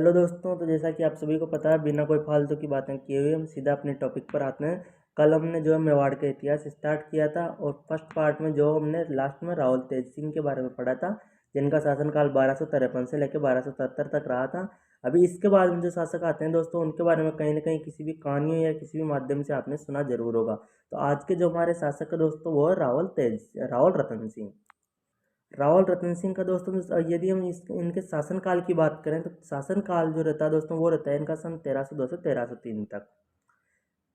Hello दोस्तों, तो जैसा कि आप सभी को पता है, बिना कोई फालतू की बातें किए हुए हम सीधा अपने टॉपिक पर आते हैं। कल हमने जो है मेवाड़ का इतिहास स्टार्ट किया था और फर्स्ट पार्ट में जो हमने लास्ट में रावल तेज सिंह के बारे में पढ़ा था, जिनका शासनकाल 1253 से लेकर 1277 तक रहा था। अभी इसके बाद में जो शासक आते हैं दोस्तों, उनके बारे में कहीं ना कहीं किसी भी कहानियों या किसी भी माध्यम से आपने सुना जरूर होगा। तो आज के जो हमारे शासक है दोस्तों, वो है रावल रतन सिंह। रावल रतन सिंह का दोस्तों, यदि हम इनके शासनकाल की बात करें तो शासनकाल जो रहता है दोस्तों, वो रहता है इनका सन 1302 से 1303 तक।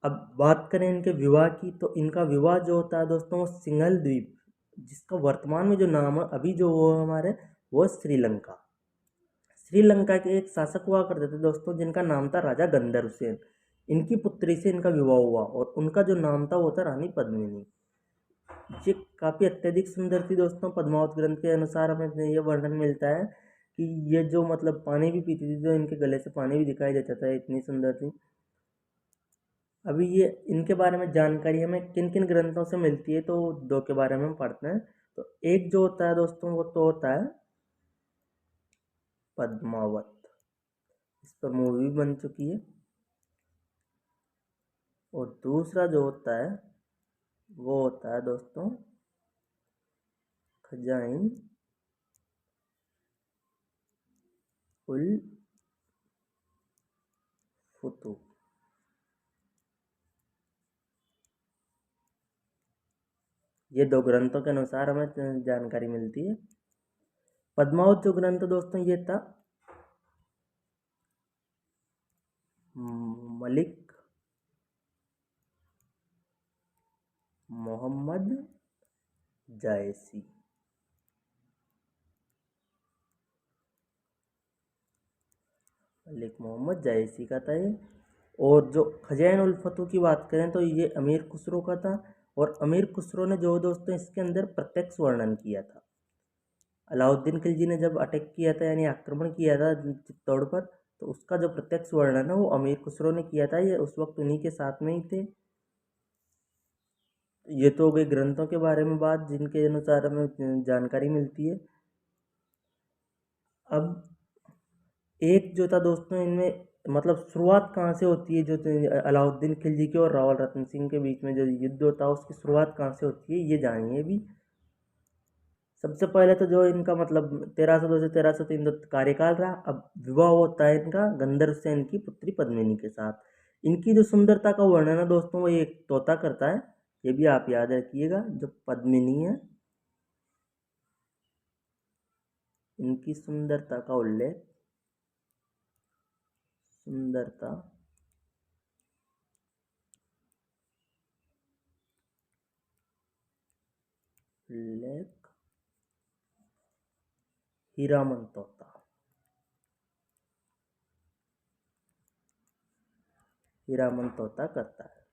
अब बात करें इनके विवाह की, तो इनका विवाह जो होता है दोस्तों, वो सिंघल द्वीप, जिसका वर्तमान में जो नाम है अभी जो वो हमारे, वो श्रीलंका। श्रीलंका के एक शासक हुआ करते थे दोस्तों, जिनका नाम था राजा गंदर हुसैन। इनकी पुत्री से इनका विवाह हुआ और उनका जो नाम था वो था रानी पद्मिनी। ये काफ़ी अत्यधिक सुंदर थी दोस्तों। पद्मावत ग्रंथ के अनुसार हमें ये वर्णन मिलता है कि ये जो मतलब पानी भी पीती थी, जो इनके गले से पानी भी दिखाई देता था, इतनी सुंदर थी। अभी ये इनके बारे में जानकारी हमें किन किन ग्रंथों से मिलती है, तो दो के बारे में हम पढ़ते हैं। तो एक जो होता है दोस्तों, वो तो होता है पद्मावत। इस पर मूवी बन चुकी है। और दूसरा जो होता है, वो होता है दोस्तों खजाइन उल फुतूह। ये दो ग्रंथों के अनुसार हमें जानकारी मिलती है। पद्मावत जो ग्रंथ दोस्तों, ये था मलिक मोहम्मद जायसी। मलिक मोहम्मद जायसी का था ये। और जो खजाइन उल फतूह की बात करें तो ये अमीर खुसरो का था। और अमीर खुसरो ने जो दोस्तों इसके अंदर प्रत्यक्ष वर्णन किया था। अलाउद्दीन खिलजी ने जब अटैक किया था, यानी आक्रमण किया था चित्तौड़ पर, तो उसका जो प्रत्यक्ष वर्णन है वो अमीर खुसरो ने किया था। ये उस वक्त उन्हीं के साथ में ही थे। ये तो हो गई ग्रंथों के बारे में बात, जिनके अनुसार हमें जानकारी मिलती है। अब एक जो था दोस्तों इनमें, मतलब शुरुआत कहाँ से होती है, जो अलाउद्दीन खिलजी के और रावल रतन सिंह के बीच में जो युद्ध होता है, उसकी शुरुआत कहाँ से होती है, ये जानिए भी। सबसे पहले तो जो इनका मतलब 1302 से 1303 तक कार्यकाल रहा। अब विवाह होता है इनका गंदर हुसैन की पुत्री पद्मिनी के साथ। इनकी जो सुंदरता का वर्णन है दोस्तों, वो एक तोता करता है। ये भी आप याद रखिएगा, जो पद्मिनी है, इनकी सुंदरता का उल्लेख, सुंदरता उल्लेख हीरामन तोता, हीरामन तोता करता है।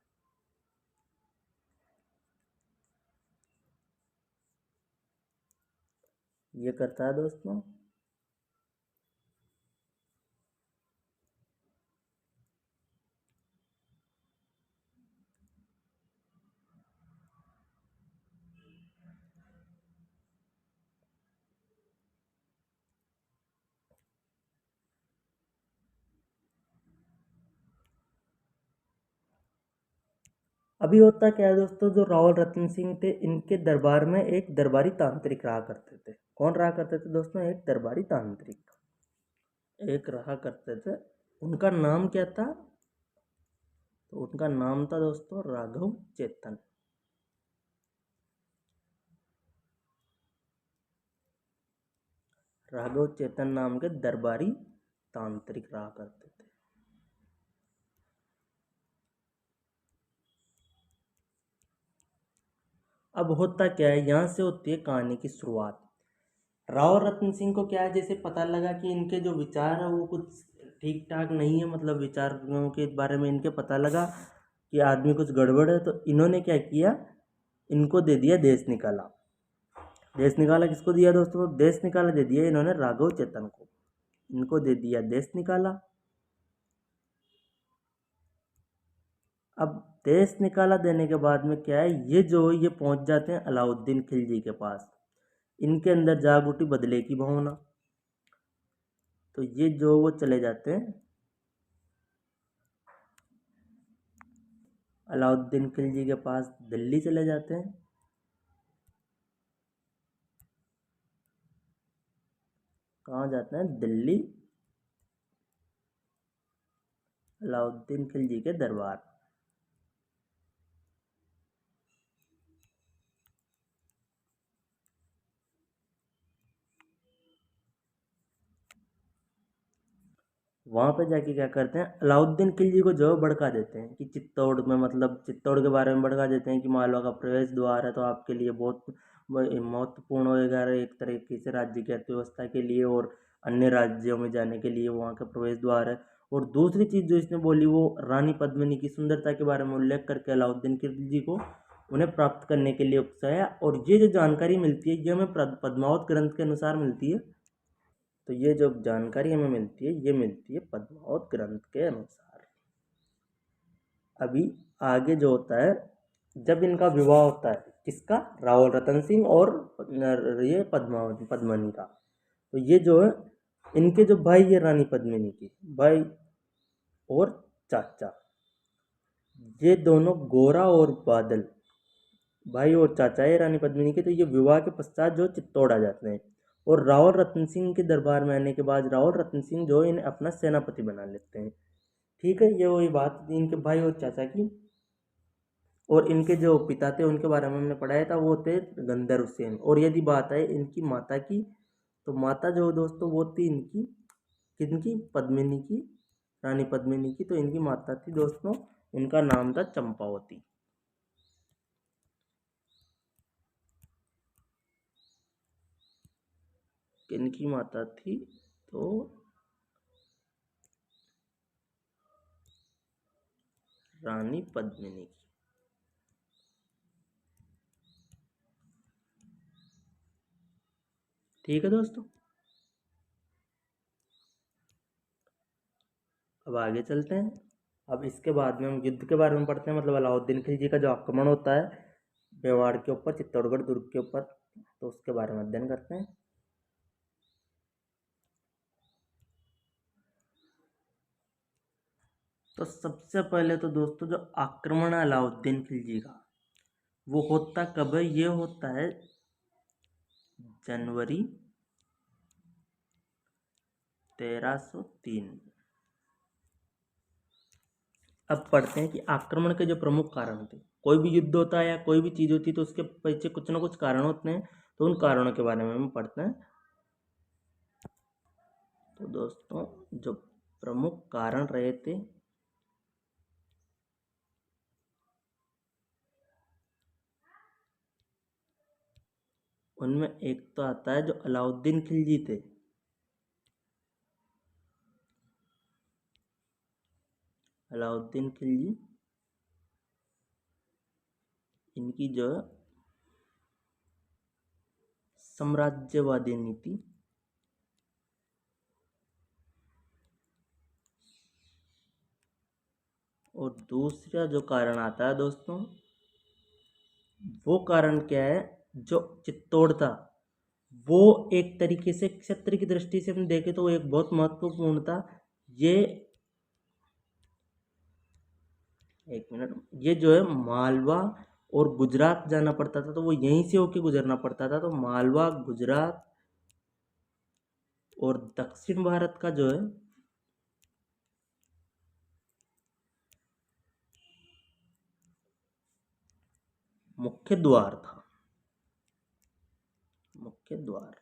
ये करता है दोस्तों। अभी होता क्या है दोस्तों, जो रावल रतन सिंह थे, इनके दरबार में एक दरबारी तांत्रिक रहा करते थे। कौन रहा करते थे दोस्तों? एक दरबारी तांत्रिक एक रहा करते थे। उनका नाम क्या था? तो उनका नाम था दोस्तों राघव चेतन। राघव चेतन नाम के दरबारी तांत्रिक रहा करते थे। अब होता क्या है, यहाँ से होती है कहानी की शुरुआत। राव रतन सिंह को क्या है, जैसे पता लगा कि इनके जो विचार है वो कुछ ठीक ठाक नहीं है, मतलब विचारों के बारे में इनके पता लगा कि आदमी कुछ गड़बड़ है, तो इन्होंने क्या किया, इनको दे दिया देश निकाला। देश निकाला किसको दिया दोस्तों? देश निकाला दे दिया इन्होंने राघव चेतन को। इनको दे दिया देश निकाला। अब देश निकाला देने के बाद में क्या है, ये पहुंच जाते हैं अलाउद्दीन खिलजी के पास। इनके अंदर जाग उठी बदले की भावना। तो ये जो वो चले जाते हैं, अलाउद्दीन खिलजी के पास दिल्ली चले जाते हैं। कहाँ जाते हैं? दिल्ली, अलाउद्दीन खिलजी के दरबार। वहाँ पे जाके क्या करते हैं, अलाउद्दीन खिलजी को जो है भड़का देते हैं कि चित्तौड़ में, मतलब चित्तौड़ के बारे में भड़का देते हैं कि मालवा का प्रवेश द्वार है, तो आपके लिए बहुत महत्वपूर्ण होएगा एक तरीके से राज्य की अर्थव्यवस्था के लिए, और अन्य राज्यों में जाने के लिए वहाँ का प्रवेश द्वार है। और दूसरी चीज़ जो इसने बोली वो रानी पद्मिनी की सुंदरता के बारे में उल्लेख करके अलाउद्दीन खिलजी को उन्हें प्राप्त करने के लिए उकसाया। और ये जो जानकारी मिलती है ये हमें पद्मावत ग्रंथ के अनुसार मिलती है। तो ये जो जानकारी हमें मिलती है ये मिलती है पद्मावत ग्रंथ के अनुसार। अभी आगे जो होता है, जब इनका विवाह होता है, किसका? रावल रतन सिंह और ये पद्मावती पद्मनी का। तो ये जो है, इनके जो भाई है रानी पद्मिनी के भाई और चाचा, ये दोनों गोरा और बादल भाई और चाचा है रानी पद्मिनी के। तो ये विवाह के पश्चात जो चित्तौड़ आ जाते हैं, और रावल रतन सिंह के दरबार में आने के बाद रावल रतन सिंह जो इन्हें अपना सेनापति बना लेते हैं। ठीक है, ये वही बात थी इनके भाई और चाचा की। और इनके जो पिता थे उनके बारे में हमने पढ़ाया था, वो थे गंदर हुसैन। और यदि बात है इनकी माता की, तो माता जो दोस्तों वो थी इनकी, किनकी? पद्मिनी की, रानी पद्मिनी की। तो इनकी माता थी दोस्तों, उनका नाम था चंपावती। किनकी माता थी? तो रानी पद्मिनी की। ठीक है दोस्तों, अब आगे चलते हैं। अब इसके बाद में हम युद्ध के बारे में पढ़ते हैं, मतलब अलाउद्दीन खिलजी का जो आक्रमण होता है मेवाड़ के ऊपर, चित्तौड़गढ़ दुर्ग के ऊपर, तो उसके बारे में अध्ययन करते हैं। तो सबसे पहले तो दोस्तों जो आक्रमण है अलाउद्दीन खिलजी का, वो होता कब है? ये होता है जनवरी 1303। अब पढ़ते हैं कि आक्रमण के जो प्रमुख कारण थे। कोई भी युद्ध होता है या कोई भी चीज़ होती है तो उसके पीछे कुछ ना कुछ कारण होते हैं, तो उन कारणों के बारे में हम पढ़ते हैं। तो दोस्तों जो प्रमुख कारण रहे थे, उनमें एक तो आता है जो अलाउद्दीन खिलजी थे, अलाउद्दीन खिलजी, इनकी जो है साम्राज्यवादी नीति, और दूसरा जो कारण आता है दोस्तों, वो कारण क्या है? जो चित्तौड़ था वो एक तरीके से क्षत्र की दृष्टि से हम देखें तो वो एक बहुत महत्वपूर्ण था। ये एक मिनट, ये जो है मालवा और गुजरात जाना पड़ता था, तो वो यहीं से होके गुजरना पड़ता था। तो मालवा, गुजरात और दक्षिण भारत का जो है मुख्य द्वार था, मुख्य द्वार।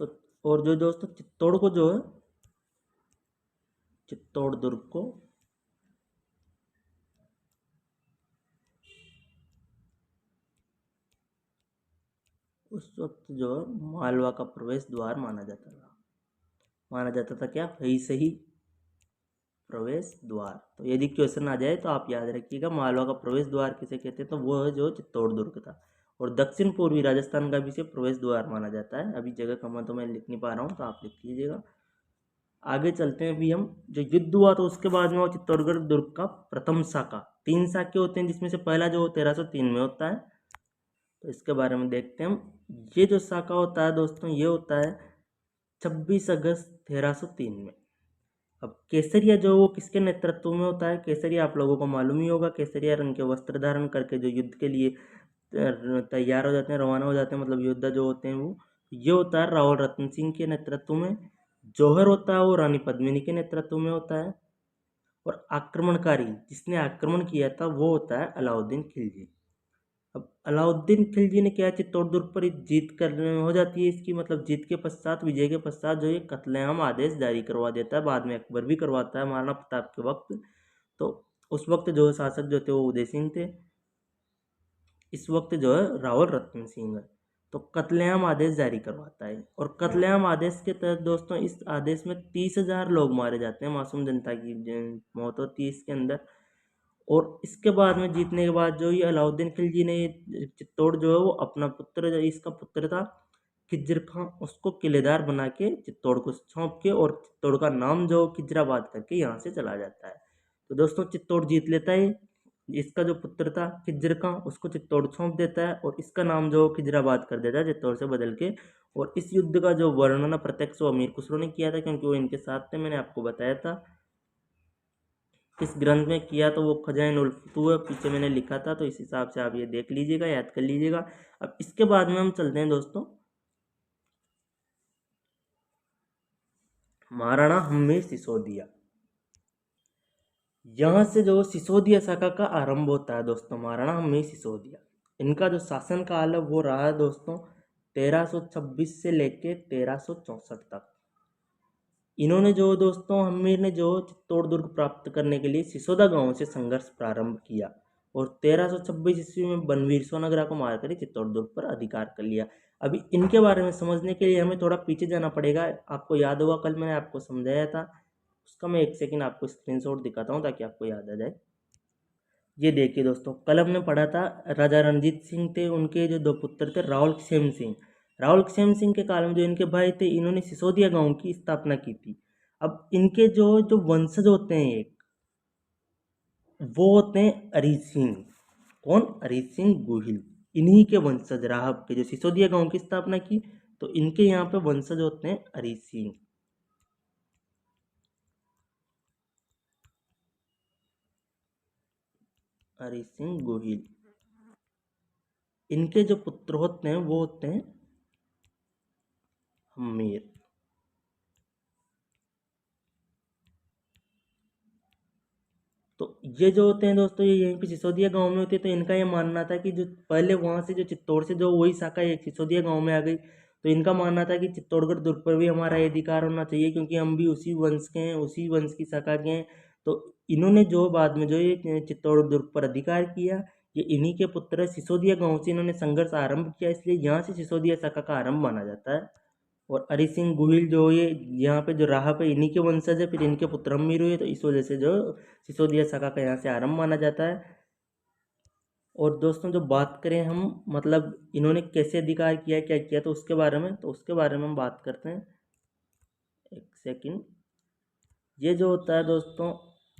तो और जो दोस्तों चित्तौड़ को जो है, चित्तौड़ दुर्ग को उस वक्त जो है मालवा का प्रवेश द्वार माना जाता था। माना जाता था क्या? सही सही, प्रवेश द्वार। तो यदि क्वेश्चन आ जाए तो आप याद रखिएगा मालवा का प्रवेश द्वार किसे कहते हैं, तो वो है जो चित्तौड़ दुर्ग था। और दक्षिण पूर्वी राजस्थान का भी इसे प्रवेश द्वार माना जाता है। अभी जगह कम है तो मैं लिख नहीं पा रहा हूँ, तो आप लिख लीजिएगा। आगे चलते हैं। अभी हम जो युद्ध हुआ तो उसके बाद में वो चित्तौड़गढ़ दुर्ग का प्रथम साका, 3 साके होते हैं जिसमें से पहला जो 1303 में होता है, तो इसके बारे में देखते हैं हम। ये जो साका होता है दोस्तों, ये होता है 26 अगस्त 1303 में। अब केसरिया जो वो किसके नेतृत्व में होता है? केसरिया आप लोगों को मालूम ही होगा, केसरिया रंग के वस्त्र धारण करके जो युद्ध के लिए तैयार हो जाते हैं, रवाना हो जाते हैं, मतलब योद्धा जो होते हैं वो, ये होता है रावल रतन सिंह के नेतृत्व में। जौहर होता है वो रानी पद्मिनी के नेतृत्व में होता है। और आक्रमणकारी जिसने आक्रमण किया था वो होता है अलाउद्दीन खिलजी। अब अलाउद्दीन खिलजी ने क्या, चित्तौड़ दुर्ग पर जीत कर हो जाती है इसकी, मतलब जीत के पश्चात, विजय के पश्चात जो ये कत्लेआम आदेश जारी करवा देता है। बाद में अकबर भी करवाता है महाराणा प्रताप के वक्त। तो उस वक्त जो शासक जो थे वो उदय सिंह थे, इस वक्त जो है रावल रतन सिंह है। तो कत्लेआम आदेश जारी करवाता है, और कत्लेआम आदेश के तहत दोस्तों इस आदेश में 30,000 लोग मारे जाते हैं, मासूम जनता की मौत होती है इसके अंदर। और इसके बाद में जीतने के बाद जो ये अलाउद्दीन खिलजी ने चित्तौड़ जो है वो अपना पुत्र, जो इसका पुत्र था खिज्र खां, उसको किलेदार बना के चित्तौड़ को सौंप के, और चित्तौड़ का नाम जो खिजराबाद करके यहाँ से चला जाता है। तो दोस्तों चित्तौड़ जीत लेता है। इसका जो पुत्र था खिज्र खां, उसको चित्तौड़ सौंप देता है, और इसका नाम जो खिजराबाद कर देता है चित्तौड़ से बदल के। और इस युद्ध का जो वर्णन प्रत्यक्ष वो अमीर खुसरो ने किया था, क्योंकि वो इनके साथ थे, मैंने आपको बताया था। इस ग्रंथ में किया तो वो खजाइन उल फतूह पीछे मैंने लिखा था, तो इस हिसाब से आप ये देख लीजिएगा, याद कर लीजिएगा। अब इसके बाद में हम चलते हैं दोस्तों महाराणा हम्मीर सिसोदिया। यहाँ से जो सिसोदिया शाखा का आरंभ होता है दोस्तों, महाराणा हम्मीर सिसोदिया। इनका जो शासन काल है वो रहा है दोस्तों 1326 से लेके 1364 तक। इन्होंने जो दोस्तों, हम्मीर ने जो चित्तौड़ दुर्ग प्राप्त करने के लिए सिसोदा गांव से संघर्ष प्रारंभ किया, और 1326 ईस्वी में बनवीर सोनग्रा को मारकर ही चित्तौड़ दुर्ग पर अधिकार कर लिया। अभी इनके बारे में समझने के लिए हमें थोड़ा पीछे जाना पड़ेगा। आपको याद होगा कल मैंने आपको समझाया था, उसका मैं एक सेकंड आपको स्क्रीनशॉट दिखाता हूँ ताकि आपको याद आ जाए। ये देखिए दोस्तों, कल हमने पढ़ा था राजा रणजीत सिंह थे, उनके जो दो पुत्र थे रावल क्षेम सिंह। रावल क्षेम सिंह के काल में जो इनके भाई थे, इन्होंने सिसोदिया गांव की स्थापना की थी। अब इनके जो जो वंशज होते हैं एक, वो होते हैं अरिजीत सिंह। कौन? अरिजीत सिंह गोहिल। इन्हीं के वंशज राहब के जो सिसोदिया गांव की स्थापना की, तो इनके यहाँ पे वंशज होते हैं अरिजीत सिंह। अरिजीत सिंह गोहिल। इनके जो पुत्र होते हैं वो होते हैं हम्मीर। तो ये जो होते हैं दोस्तों, ये यहीं पे सिसोदिया गांव में होते हैं। तो इनका ये मानना था कि जो पहले वहां से जो चित्तौड़ से जो वही शाखा एक सिसोदिया गांव में आ गई, तो इनका मानना था कि चित्तौड़गढ़ दुर्ग पर भी हमारा ये अधिकार होना चाहिए, क्योंकि हम भी उसी वंश के हैं, उसी वंश की शाखा के हैं। तो इन्होंने जो बाद में जो ये चित्तौड़ दुर्ग पर अधिकार किया, ये इन्हीं के पुत्र सिसोदिया गांव से इन्होंने संघर्ष आरंभ किया, इसलिए यहाँ से सिसोदिया शाखा का आरंभ माना जाता है। और हरि सिंह गोहिल जो ये यहाँ पे जो राह पे इन्हीं के वंशज है, फिर इनके पुत्र अमीर हुए, तो इस वजह से जो सिसोदिया शाखा का यहाँ से आरंभ माना जाता है। और दोस्तों जो बात करें हम, मतलब इन्होंने कैसे अधिकार किया, क्या किया, तो उसके बारे में, हम बात करते हैं। एक सेकंड। ये जो होता है दोस्तों,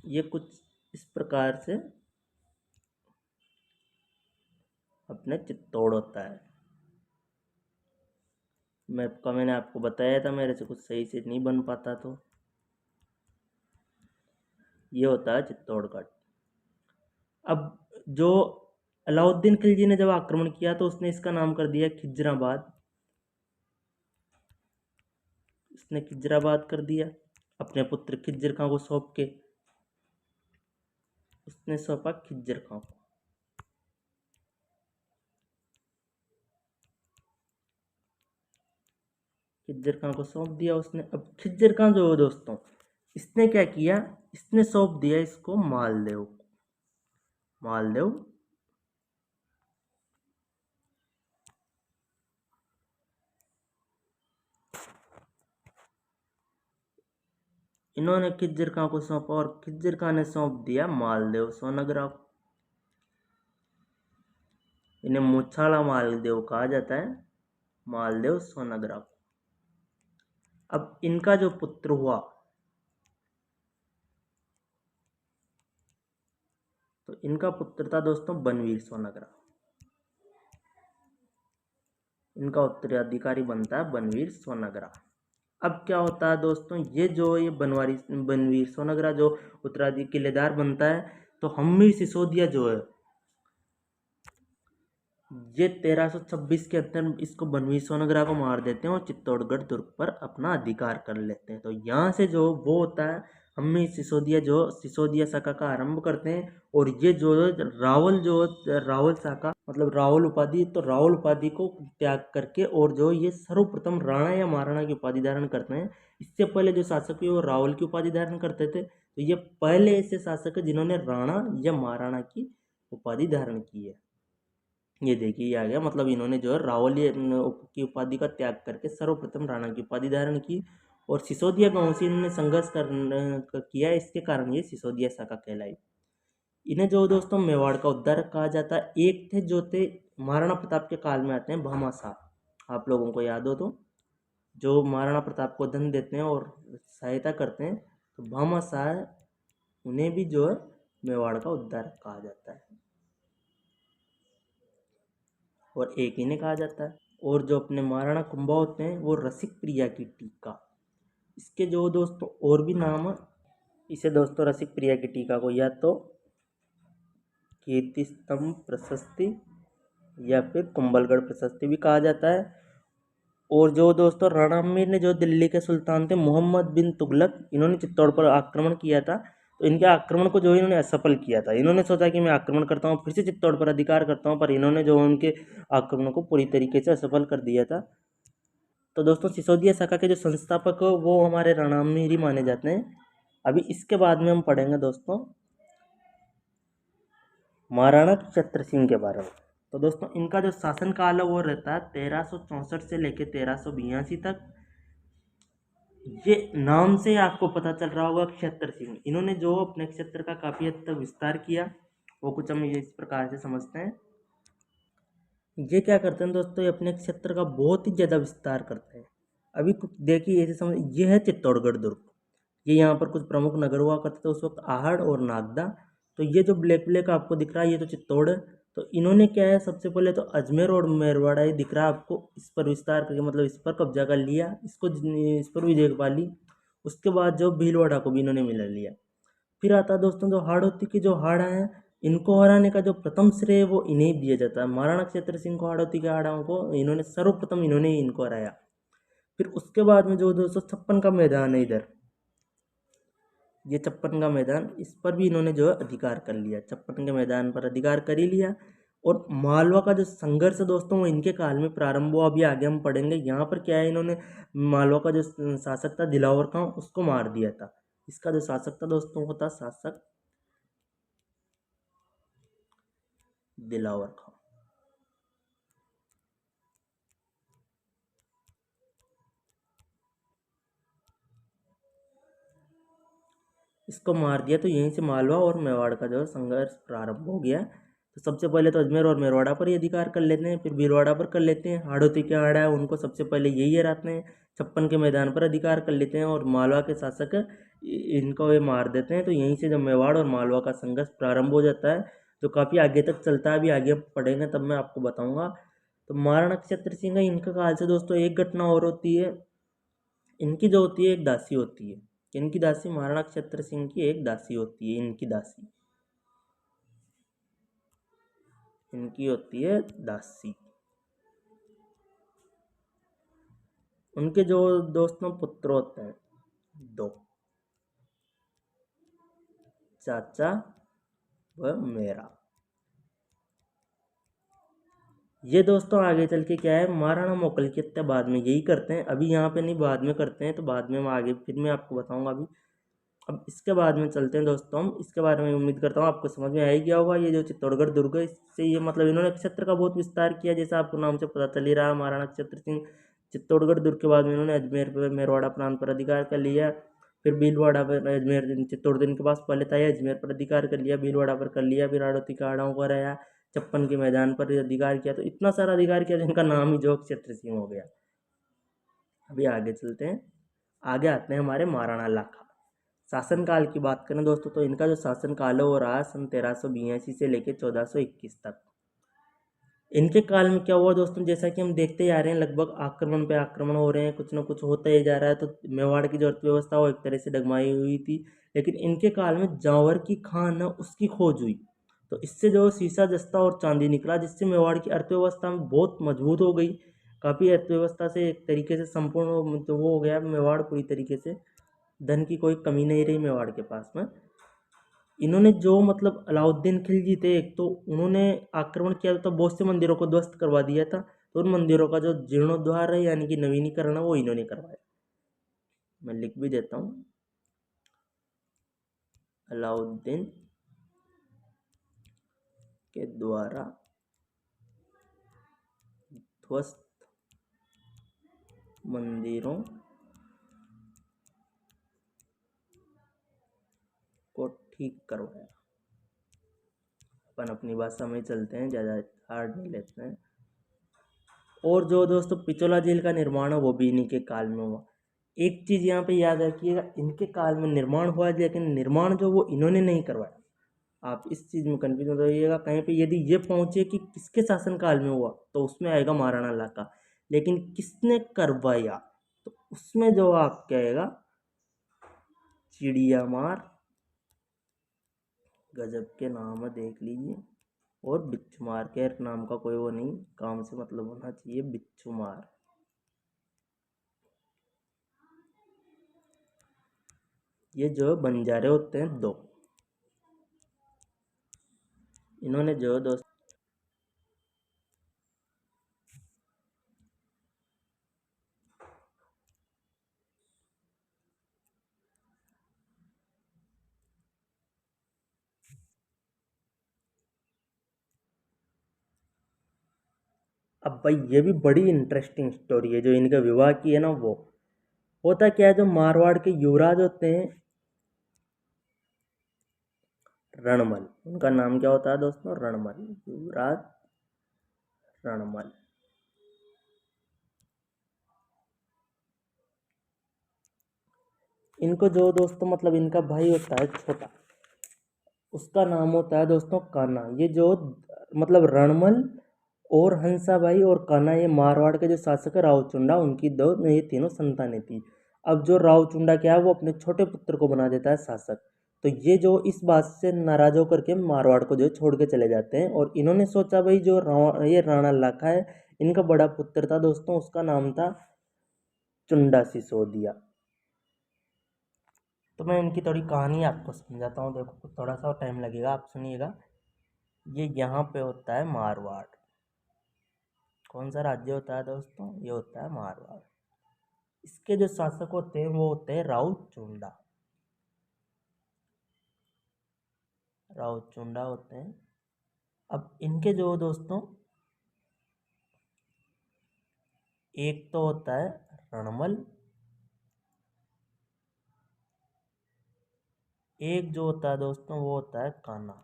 ये कुछ इस प्रकार से अपने चित्तौड़ होता है। मैंने आपको बताया था, मेरे से कुछ सही से नहीं बन पाता, तो ये होता है चित्तौड़गढ़। अब जो अलाउद्दीन खिलजी ने जब आक्रमण किया, तो उसने इसका नाम कर दिया खिजराबाद। इसने खिजराबाद कर दिया, अपने पुत्र खिज्र खां को सौंप के। उसने सौंपा खिज्र खां को। खिज्र खां को सौंप दिया उसने। अब खिज्र खां जो है दोस्तों, इसने क्या किया, इसने सौंप दिया इसको मालदेव को। मालदेव इन्होंने खिज्र खां को सौंपा, और खिज्र खां ने सौंप दिया मालदेव सोनग्रा को। इन्हें मुछाला मालदेव कहा जाता है, मालदेव सोनग्रा को। अब इनका जो पुत्र हुआ, तो इनका पुत्र था दोस्तों बनवीर सोनग्रा। इनका उत्तराधिकारी बनता है बनवीर सोनग्रा। अब क्या होता है दोस्तों, ये बनवीर सोनग्रा जो उत्तराधिकारी किलेदार बनता है, तो हम्मी सिसोदिया जो है ये 1326 के अंदर इसको बनवीर सोनग्रा को मार देते हैं और चित्तौड़गढ़ दुर्ग पर अपना अधिकार कर लेते हैं। तो यहाँ से जो वो होता है, हम्मी सिसोदिया जो सिसोदिया शाखा का आरंभ करते हैं। और ये जो रावल शाखा मतलब रावल उपाधि, तो रावल उपाधि को त्याग करके और जो ये सर्वप्रथम राणा या महाराणा की उपाधि धारण करते हैं। इससे पहले जो शासक है वो रावल की उपाधि धारण करते थे। तो ये पहले ऐसे शासक है जिन्होंने राणा या महाराणा की उपाधि धारण की है। ये देखिए ये आ गया, मतलब इन्होंने जो है रावलीय की उपाधि का त्याग करके सर्वप्रथम राणा की उपाधि धारण की। और सिसोदिया गांव से इन्होंने संघर्ष किया, इसके कारण ये सिसोदिया शाखा कहलाई। इन्हें जो दोस्तों मेवाड़ का उद्धारक कहा जाता है। एक थे जो थे महाराणा प्रताप के काल में आते हैं भामाशाह, आप लोगों को याद हो तो, जो महाराणा प्रताप को धन देते हैं और सहायता करते हैं। तो भामाशाह, उन्हें भी जो है मेवाड़ का उद्धारक कहा जाता है और एक इन्हें कहा जाता है। और जो अपने महाराणा कुंभा होते हैं वो रसिक प्रिया की टीका, इसके जो दोस्तों और भी नाम है। इसे दोस्तों रसिक प्रिया की टीका को या तो कीर्ति स्तंभ प्रशस्ति या फिर कुंभलगढ़ प्रशस्ति भी कहा जाता है। और जो दोस्तों रणधीर ने जो दिल्ली के सुल्तान थे मोहम्मद बिन तुगलक, इन्होंने चित्तौड़ पर आक्रमण किया था। तो इनके आक्रमण को जो इन्होंने असफल किया था। इन्होंने सोचा कि मैं आक्रमण करता हूँ, फिर से चित्तौड़ पर अधिकार करता हूँ, पर इन्होंने जो उनके आक्रमण को पूरी तरीके से असफल कर दिया था। तो दोस्तों सिसोदिया शाखा के जो संस्थापक हो वो हमारे रणधीर ही माने जाते हैं। अभी इसके बाद में हम पढ़ेंगे दोस्तों महाराणा छत्र सिंह के बारे में। तो दोस्तों इनका जो शासन काल है वो रहता है 1364 से लेकर 1382 तक। ये नाम से आपको पता चल रहा होगा क्षत्र सिंह, इन्होंने जो अपने क्षेत्र का काफ़ी हद तक विस्तार किया, वो कुछ हम ये इस प्रकार से समझते हैं। ये क्या करते हैं दोस्तों, ये अपने क्षेत्र का बहुत ही ज़्यादा विस्तार करते हैं। अभी कुछ देखिए ऐसे समझ, ये है चित्तौड़गढ़ दुर्ग। ये यहाँ पर कुछ प्रमुख नगर हुआ करते थे उस वक्त, आहड़ और नागदा। तो ये जो ब्लैक ब्लैक आपको दिख रहा है ये तो चित्तौड़ है। तो इन्होंने क्या है, सबसे पहले तो अजमेर और मेरवाड़ा ही दिख रहा है आपको, इस पर विस्तार करके मतलब इस पर कब्जा कर लिया, इस पर भी देख पा ली। उसके बाद जो भीलवाड़ा को भी इन्होंने मिला लिया। फिर आता है दोस्तों जो हाड़ौती की जो हाड़ा है, इनको हराने का जो प्रथम श्रेय वो इन्हें दिया जाता है। महाराणा क्षेत्र सिंह को, हाड़ौती के हाड़ाओं को इन्होंने सर्वप्रथम इन्होंने ही इनको हराया। फिर उसके बाद में जो 256 का मैदान है इधर, ये 56 का मैदान, इस पर भी इन्होंने जो है अधिकार कर लिया। 56 के मैदान पर अधिकार कर ही लिया। और मालवा का जो संघर्ष है दोस्तों वो इनके काल में प्रारंभ हुआ, अभी आगे हम पढ़ेंगे। यहाँ पर क्या है, इन्होंने मालवा का जो शासक था दिलावर खां उसको मार दिया था। इसका जो शासक था दोस्तों वो था शासक दिलावर खां। इसको मार दिया, तो यहीं से मालवा और मेवाड़ का जो है संघर्ष प्रारंभ हो गया। तो सबसे पहले तो अजमेर और मेरवाड़ा पर ही अधिकार कर लेते हैं, फिर भीलवाड़ा पर कर लेते हैं। हाड़ौती के हाड़ा है उनको सबसे पहले यही हराते हैं। 56 के मैदान पर अधिकार कर लेते हैं और मालवा के शासक इनको ये मार देते हैं। तो यहीं से जब मेवाड़ और मालवा का संघर्ष प्रारंभ हो जाता है, जो काफ़ी आगे तक चलता है, अभी आगे पढ़ेंगे तब मैं आपको बताऊँगा। तो महाराणा छत्र सिंह है, इनका काल से दोस्तों एक घटना और होती है। इनकी जो होती है एक दासी होती है। इनकी दासी महाराणा छत्र सिंह की एक दासी होती है, इनकी दासी, इनकी होती है दासी। उनके जो दोस्तों पुत्र होते हैं दो, चाचा व मेरा। ये दोस्तों आगे चल के क्या है, महाराणा मोकल की हत्या बाद में यही करते हैं, अभी यहाँ पे नहीं, बाद में करते हैं। तो बाद में हम आगे फिर मैं आपको बताऊंगा अभी। अब इसके बाद में चलते हैं दोस्तों, हम इसके बारे में उम्मीद करता हूँ आपको समझ में आ ही गया होगा। ये जो चित्तौड़गढ़ दुर्ग है, इससे ये मतलब इन्होंने क्षेत्र का बहुत विस्तार किया, जैसा आपको नाम से पता चल ही रहा। महाराणा छत्र सिंह चित्तौड़गढ़ दुर्ग के बाद में इन्होंने अजमेर पर मेरवाड़ा प्रांत पर अधिकार कर लिया। फिर भीलवाड़ा पर, अजमेर चित्तौड़ इनके पास पहले था, अजमेर पर अधिकार कर लिया, भीलवाड़ा पर कर लिया, फिर हाड़ौती का हाड़ाओं को हराया, 56 के मैदान पर अधिकार किया। तो इतना सारा अधिकार किया जिनका नाम ही जो छत्र सिंह हो गया। अभी आगे चलते हैं, आगे आते हैं हमारे महाराणा लाखा। शासनकाल की बात करें दोस्तों तो इनका जो शासनकाल है वो रहा सन 1382 से लेकर 1421 तक। इनके काल में क्या हुआ दोस्तों, जैसा कि हम देखते ही आ रहे हैं, लगभग आक्रमण पे आक्रमण हो रहे हैं, कुछ ना कुछ होता ही जा रहा है। तो मेवाड़ की जो अर्थव्यवस्था वो एक तरह से डगमाई हुई थी, लेकिन इनके काल में जावर की खान है उसकी खोज हुई। तो इससे जो सीसा जस्ता और चांदी निकला, जिससे मेवाड़ की अर्थव्यवस्था में बहुत मजबूत हो गई। काफ़ी अर्थव्यवस्था से एक तरीके से संपूर्ण तो वो हो गया मेवाड़ पूरी तरीके से, धन की कोई कमी नहीं रही मेवाड़ के पास में। इन्होंने जो मतलब अलाउद्दीन खिलजी थे, एक तो उन्होंने आक्रमण किया था, तो बहुत से मंदिरों को ध्वस्त करवा दिया था। तो उन मंदिरों का जो जीर्णोद्धार है यानी कि नवीनीकरण है वो इन्होंने करवाया। मैं लिख भी देता हूँ, अलाउद्दीन के द्वारा ध्वस्त मंदिरों को ठीक करवाया। अपन अपनी भाषा में ही चलते हैं, ज़्यादा हार्ड नहीं लेते हैं। और जो दोस्तों पिछोला झील का निर्माण है वो भी इन्हीं के काल में हुआ। एक चीज़ यहाँ पे याद रखिएगा, इनके काल में निर्माण हुआ लेकिन निर्माण जो वो इन्होंने नहीं करवाया। आप इस चीज़ में कन्फ्यूज मत होइएगा, कहीं पे यदि ये पहुँचे कि किसके शासनकाल में हुआ तो उसमें आएगा महाराणा लाका, लेकिन किसने करवाया तो उसमें जो आप कहेगा चिड़िया मार, गजब के नाम है देख लीजिए। और बिच्छू मार के नाम का कोई वो नहीं, काम से मतलब होना चाहिए, बिच्छू मार। ये जो बंजारे होते हैं दो, इन्होंने जो दोस्त अब भाई ये भी बड़ी इंटरेस्टिंग स्टोरी है जो इनका विवाह की है ना। वो होता क्या है, जो मारवाड़ के युवराज होते हैं रणमल, उनका नाम क्या होता है दोस्तों, रणमल, युवराज रणमल। इनको जो दोस्तों मतलब इनका भाई होता है छोटा, उसका नाम होता है दोस्तों कान्हा। ये जो मतलब रणमल और हंसाबाई और कान्हा, ये मारवाड़ के जो शासक है रावचुंडा, उनकी दो ये तीनों संतानें थी। अब जो रावचुंडा क्या है वो अपने छोटे पुत्र को बना देता है शासक। तो ये जो इस बात से नाराज होकर के मारवाड़ को जो छोड़ के चले जाते हैं, और इन्होंने सोचा भाई जो ये राणा लाखा है, इनका बड़ा पुत्र था दोस्तों, उसका नाम था चुंडा सिसोदिया। तो मैं इनकी थोड़ी कहानी आपको समझाता हूँ, देखो थोड़ा सा टाइम लगेगा, आप सुनिएगा। ये यहाँ पे होता है मारवाड़। कौन सा राज्य होता है दोस्तों, ये होता है मारवाड़। इसके जो शासक होते हैं वो होते हैं रावचुंडा, रावचुंडा होते हैं। अब इनके जो दोस्तों एक तो होता है रणमल, एक जो होता है दोस्तों वो होता है कान्हा।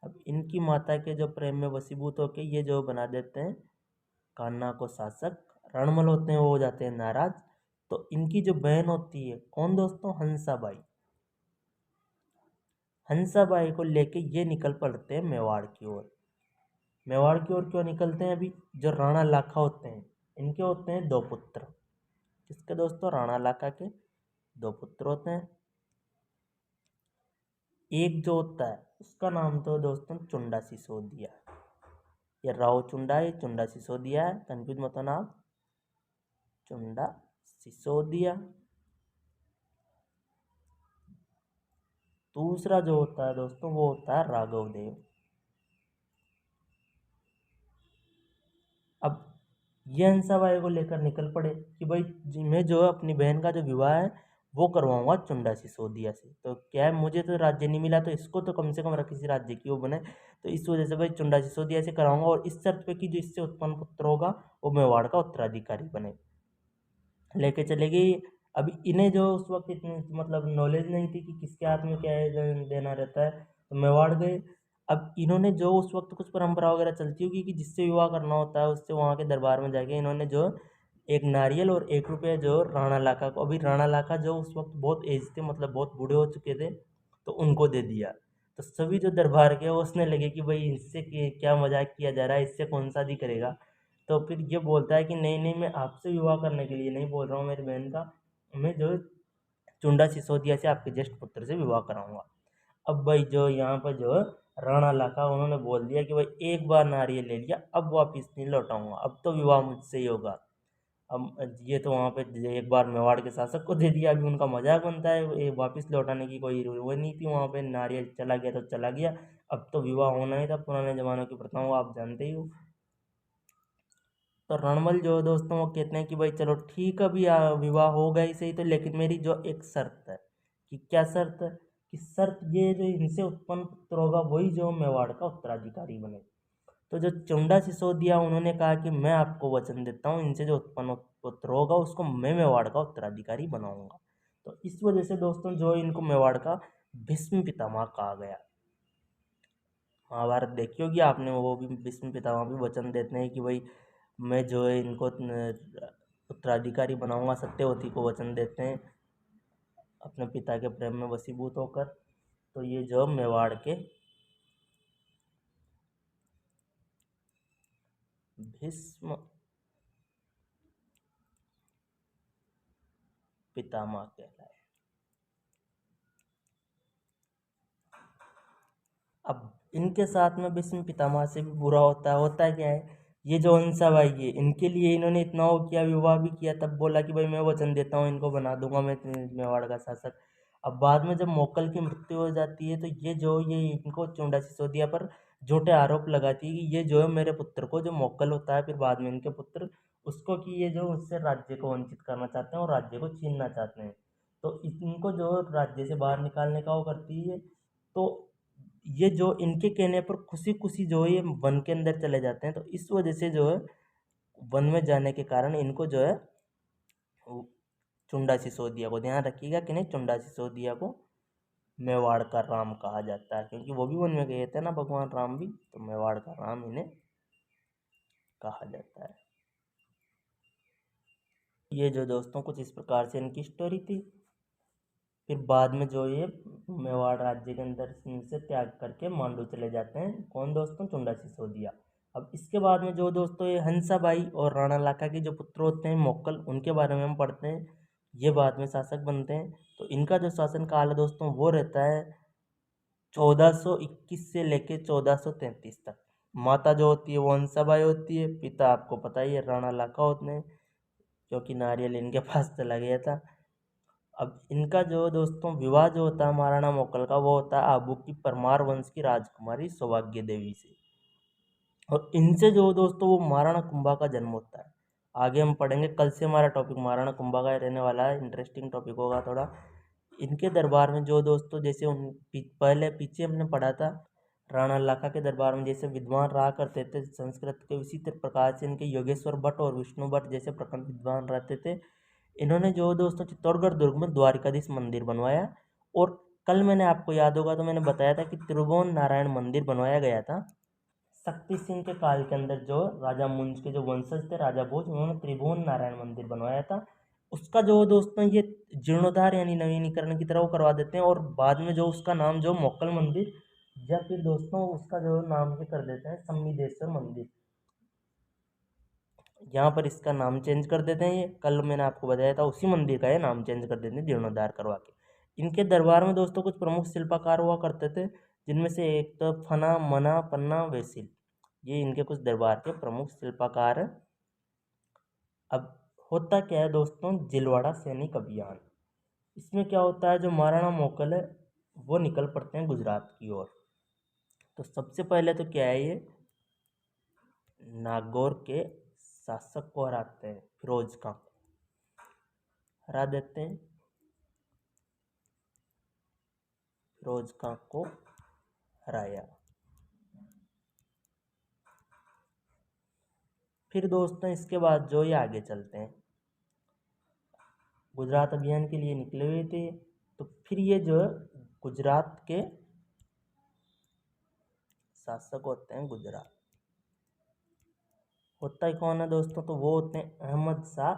अब इनकी माता के जो प्रेम में वशीभूत होके ये जो बना देते हैं कान्हा को शासक। रणमल होते हैं वो हो जाते हैं नाराज। तो इनकी जो बहन होती है कौन दोस्तों, हंसाबाई। हंसाबाई को लेके ये निकल पड़ते हैं मेवाड़ की ओर। मेवाड़ की ओर क्यों निकलते हैं, अभी जो राणा लाखा होते हैं इनके होते हैं दो पुत्र। किसके दोस्तों, राणा लाखा के दो पुत्र होते हैं। एक जो होता है उसका नाम तो दोस्तों चुंडा सिसोदिया। ये राव चुंडा है, चुंडा सिसोदिया है, कंफ्यूज मत होना आप, चुंडा सिसोदिया। दूसरा जो होता है दोस्तों वो होता है राघव देव। अब ये हंसाबाई को लेकर निकल पड़े कि भाई मैं जो है अपनी बहन का जो विवाह है वो करवाऊंगा चुंडा सिसोदिया से। तो क्या है, मुझे तो राज्य नहीं मिला, तो इसको तो कम से कम किसी राज्य की वो बने। तो इस वजह से भाई चुंडा सिसोदिया से कराऊंगा, और इस शर्त पे कि जो इससे उत्पन्न पुत्र होगा वो मेवाड़ का उत्तराधिकारी बने। लेके चले गई। अब इन्हें जो उस वक्त इतनी मतलब नॉलेज नहीं थी कि किसके हाथ में क्या है देना रहता है, तो मेवाड़ गए। अब इन्होंने जो उस वक्त कुछ परंपरा वगैरह चलती होगी कि जिससे विवाह करना होता है उससे वहाँ के दरबार में जाके इन्होंने जो एक नारियल और 1 रुपया जो राणा लाखा को, अभी राणा लाखा जो उस वक्त बहुत एज थे, मतलब बहुत बूढ़े हो चुके थे, तो उनको दे दिया। तो सभी जो दरबार के वो उसने लगे कि भाई इससे क्या मजाक किया जा रहा है, इससे कौन शादी करेगा। तो फिर ये बोलता है कि नहीं नहीं, मैं आपसे विवाह करने के लिए नहीं बोल रहा हूँ मेरी बहन का, मैं जो चुंडा सिसोदिया से आपके ज्येष्ठ पुत्र से विवाह कराऊंगा। अब भाई जो यहाँ पर जो है राणा लाखा उन्होंने बोल दिया कि भाई एक बार नारियल ले लिया, अब वापिस नहीं लौटाऊंगा, अब तो विवाह मुझसे ही होगा। अब ये तो वहाँ पे एक बार मेवाड़ के शासक को दे दिया, अभी उनका मजाक बनता है, ये वापिस लौटाने की कोई वो नहीं थी वहाँ पे, नारियल चला गया तो चला गया, अब तो विवाह होना ही था, पुराने जमानों की प्रथाओं आप जानते ही हो। तो रणमल जो दोस्तों वो कहते हैं कि भाई चलो ठीक है, अभी विवाह होगा ही सही, तो लेकिन मेरी जो एक शर्त है। कि क्या शर्त है? कि शर्त ये, जो इनसे उत्पन्न पुत्र होगा वही जो मेवाड़ का उत्तराधिकारी बने। तो जो चुंडा सिसोदिया उन्होंने कहा कि मैं आपको वचन देता हूँ, इनसे जो उत्पन्न पुत्र होगा उसको मैं मेवाड़ का उत्तराधिकारी बनाऊंगा। तो इस वजह से दोस्तों जो इनको मेवाड़ का भीष्म पितामह कहा गया। महाभारत देखी होगी आपने, वो भी भीष्म पितामह भी वचन देते हैं कि भाई मैं जो है इनको उत्तराधिकारी बनाऊंगा, सत्यवती को वचन देते हैं अपने पिता के प्रेम में वशीभूत होकर। तो ये जो मेवाड़ के भीष्म पितामह कहलाए। अब इनके साथ में भीष्म पितामह से भी बुरा होता है क्या है, ये जो हंसा भाई है इनके लिए इन्होंने इतना वो किया, विवाह भी किया, तब बोला कि भाई मैं वचन देता हूँ इनको बना दूंगा मैं मेवाड़ का शासक। अब बाद में जब मोक्कल की मृत्यु हो जाती है तो ये इनको चुंडा सिसोदिया पर झूठे आरोप लगाती है कि ये जो है मेरे पुत्र को, जो मोक्कल होता है फिर बाद में इनके पुत्र, उसको कि ये जो उससे राज्य को वंचित करना चाहते हैं और राज्य को छीनना चाहते हैं। तो इनको जो राज्य से बाहर निकालने का वो करती है। तो ये जो इनके कहने पर खुशी खुशी जो है ये वन के अंदर चले जाते हैं। तो इस वजह से जो है वन में जाने के कारण इनको जो है वो चुंडा सिसोदिया को, ध्यान रखिएगा कि नहीं, चुंडा सिसोदिया को मेवाड़ का राम कहा जाता है, क्योंकि वो भी वन में गए थे ना भगवान राम भी, तो मेवाड़ का राम इन्हें कहा जाता है। ये जो दोस्तों कुछ इस प्रकार से इनकी स्टोरी थी। फिर बाद में जो ये मेवाड़ राज्य के अंदर से त्याग करके मांडू चले जाते हैं, कौन दोस्तों, चुंडा सिसोदिया। अब इसके बाद में जो दोस्तों ये हंसाबाई और राणा लाखा के जो पुत्र होते हैं मोक्कल, उनके बारे में हम पढ़ते हैं, ये बाद में शासक बनते हैं। तो इनका जो शासन काल है दोस्तों वो रहता है 1421 से लेके 1433 तक। माता जो होती है वो हंसाबाई होती है, पिता आपको पता ही है राणा लाखा होते हैं, क्योंकि नारियल इनके पास चला गया था। अब इनका जो दोस्तों विवाह जो होता है महाराणा मोकल का, वो होता है आबू की परमार वंश की राजकुमारी सौभाग्य देवी से। और इनसे जो दोस्तों वो महाराणा कुंभा का जन्म होता है। आगे हम पढ़ेंगे, कल से हमारा टॉपिक महाराणा कुंभा का ही रहने वाला है, इंटरेस्टिंग टॉपिक होगा थोड़ा। इनके दरबार में जो दोस्तों जैसे पहले पीछे हमने पढ़ा था, राणा लाखा के दरबार में जैसे विद्वान रहा करते थे संस्कृत के, उसी प्रकार से इनके योगेश्वर भट्ट और विष्णु भट्ट जैसे प्रखंड विद्वान रहते थे। इन्होंने जो दोस्तों चित्तौड़गढ़ दुर्ग में द्वारिकाधीश मंदिर बनवाया। और कल मैंने आपको याद होगा तो मैंने बताया था कि त्रिभुवन नारायण मंदिर बनवाया गया था शक्ति सिंह के काल के अंदर। जो राजा मुंज के जो वंशज थे राजा भोज, उन्होंने त्रिभुवन नारायण मंदिर बनवाया था। उसका जो दोस्तों ये जीर्णोद्धार यानी नवीनीकरण की तरह वो करवा देते हैं, और बाद में जो उसका नाम जो मोक्कल मंदिर, या फिर दोस्तों उसका जो नाम ये कर देते हैं सम्मिदेश्वर मंदिर, यहाँ पर इसका नाम चेंज कर देते हैं। ये कल मैंने आपको बताया था, उसी मंदिर का ये नाम चेंज कर देते हैं जीर्णोद्धार करवा के। इनके दरबार में दोस्तों कुछ प्रमुख शिल्पकार हुआ करते थे, जिनमें से एक तो फना, मना, पन्ना, वेसिल, ये इनके कुछ दरबार के प्रमुख शिल्पकार हैं। अब होता क्या है दोस्तों, जिलवाड़ा सैनिक अभियान, इसमें क्या होता है, जो महाराणा मोकल है वो निकल पड़ते हैं गुजरात की ओर। तो सबसे पहले तो क्या है, ये नागौर के शासक को हराते हैं, फिरोज खां को हरा देते हैं, फिरोज खां को हराया। फिर दोस्तों इसके बाद जो ये आगे चलते हैं, गुजरात अभियान के लिए निकले हुए थे। तो फिर ये जो है गुजरात के शासक होते हैं, गुजरात होता ही कौन है दोस्तों, तो वो होते हैं अहमद शाह।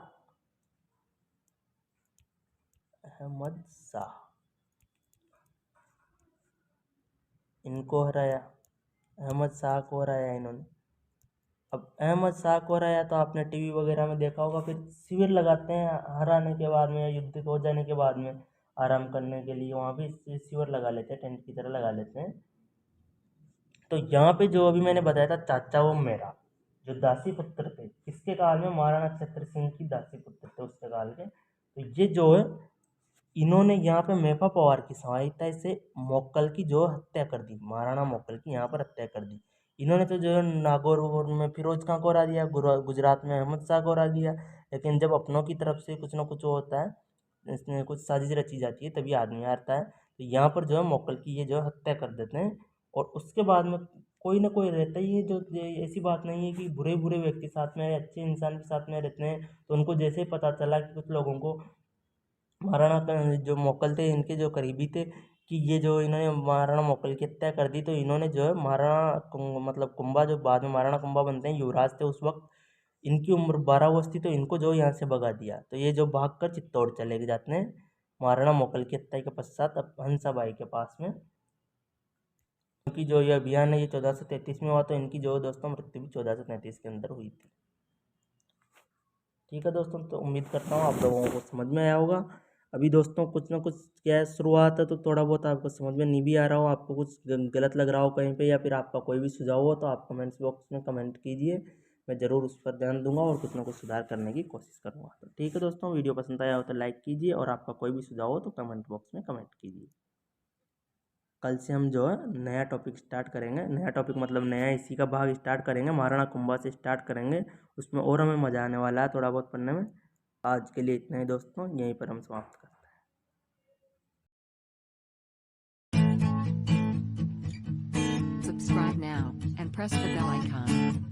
अहमद शाह इनको हराया, अहमद शाह को हराया इन्होंने। अब अहमद शाह को हराया तो आपने टीवी वगैरह में देखा होगा, फिर शिविर लगाते हैं हराने के बाद में या युद्ध हो जाने के बाद में आराम करने के लिए, वहाँ भी शिविर लगा लेते हैं, टेंट की तरह लगा लेते हैं। तो यहाँ पे जो अभी मैंने बताया था चाचा वो मेरा, जो दासी पुत्र थे किसके काल में, महाराणा छत्र सिंह की दासी पुत्र थे उसके काल के। तो ये जो है इन्होंने यहाँ पे मेफा पवार की सहायता से मोक्कल की जो हत्या कर दी, महाराणा मोक्कल की यहाँ पर हत्या कर दी। इन्होंने तो जो है नागौर में फिरोज खां को हरा दिया, गुजरात में अहमद शाह को हरा दिया, लेकिन जब अपनों की तरफ से कुछ ना कुछ होता है, इसमें कुछ साजिश रची जाती है, तभी आदमी हारता है। तो यहाँ पर जो है मोक्कल की ये जो है हत्या कर देते हैं। और उसके बाद में कोई ना कोई रहता ही है, जो ऐसी बात नहीं है कि बुरे बुरे व्यक्ति साथ में अच्छे इंसान के साथ में रहते हैं। तो उनको जैसे ही पता चला कि कुछ लोगों को महाराणा जो मोकल थे इनके जो करीबी थे कि ये जो इन्होंने महाराणा मोकल की हत्या कर दी, तो इन्होंने जो है महाराणा मतलब कुंभा, जो बाद में महाराणा कुंभा बनते हैं, युवराज थे उस वक्त, इनकी उम्र 12 वर्ष थी, तो इनको जो यहाँ से भगा दिया। तो ये जो भाग कर चित्तौड़ चले गए जाते हैं महाराणा मोकल की हत्या के पश्चात अब हंसाबाई के पास में। क्योंकि जो ये अभियान है ये 1433 में हुआ, तो इनकी जो दोस्तों मृत्यु भी 1433 के अंदर हुई थी। ठीक है दोस्तों, तो उम्मीद करता हूँ आप लोगों को समझ में आया होगा। अभी दोस्तों कुछ ना कुछ क्या है, शुरुआत है तो थोड़ा बहुत आपको समझ में नहीं भी आ रहा हो, आपको कुछ गलत लग रहा हो कहीं पे, या फिर आपका कोई भी सुझाव हो, तो आप कमेंट्स बॉक्स में कमेंट कीजिए, मैं ज़रूर उस पर ध्यान दूंगा और कुछ ना कुछ सुधार करने की कोशिश करूँगा। तो ठीक है दोस्तों, वीडियो पसंद आया हो तो लाइक कीजिए, और आपका कोई भी सुझाव हो तो कमेंट बॉक्स में कमेंट कीजिए। कल से हम जो है नया टॉपिक स्टार्ट करेंगे, नया टॉपिक मतलब नया इसी का भाग स्टार्ट करेंगे, महाराणा कुंभा से स्टार्ट करेंगे, उसमें और हमें मज़ा आने वाला है थोड़ा बहुत पढ़ने में। आज के लिए इतना ही दोस्तों, यहीं पर हम समाप्त करते हैं। Subscribe now and press the bell icon.